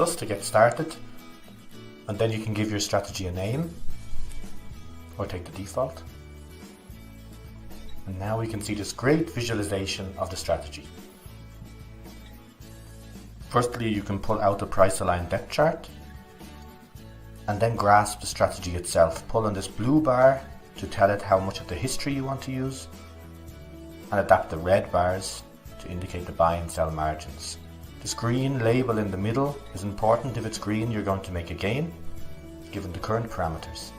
plus to get started, and then you can give your strategy a name or take the default. And now we can see this great visualization of the strategy. Firstly, you can pull out the price aligned depth chart and then grasp the strategy itself. Pull on this blue bar to tell it how much of the history you want to use, and adapt the red bars to indicate the buy and sell margins. This green label in the middle is important. If it's green, you're going to make a gain given the current parameters.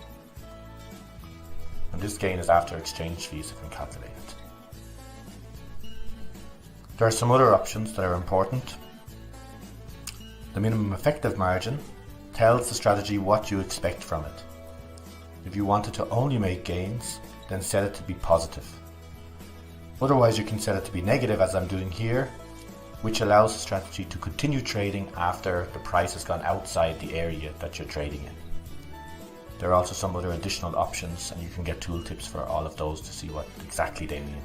And this gain is after exchange fees have been calculated. There are some other options that are important. The minimum effective margin tells the strategy what you expect from it. If you wanted to only make gains, then set it to be positive. Otherwise, you can set it to be negative, as I'm doing here, which allows the strategy to continue trading after the price has gone outside the area that you're trading in. There are also some other additional options, and you can get tooltips for all of those to see what exactly they mean.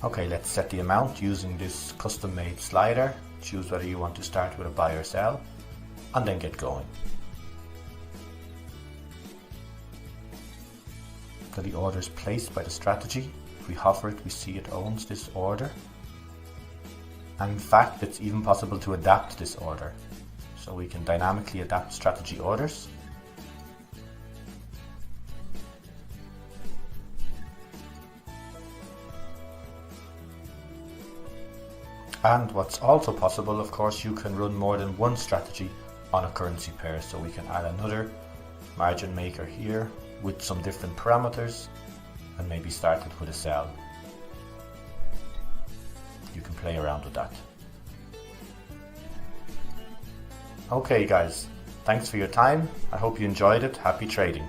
Okay, let's set the amount using this custom-made slider. Choose whether you want to start with a buy or sell, and then get going. So the order is placed by the strategy. If we hover it, we see it owns this order. And in fact, it's even possible to adapt this order. So we can dynamically adapt strategy orders. And what's also possible, of course, you can run more than one strategy on a currency pair. So we can add another margin maker here with some different parameters and maybe start it with a sell. You can play around with that. Okay guys, thanks for your time. I hope you enjoyed it. Happy trading.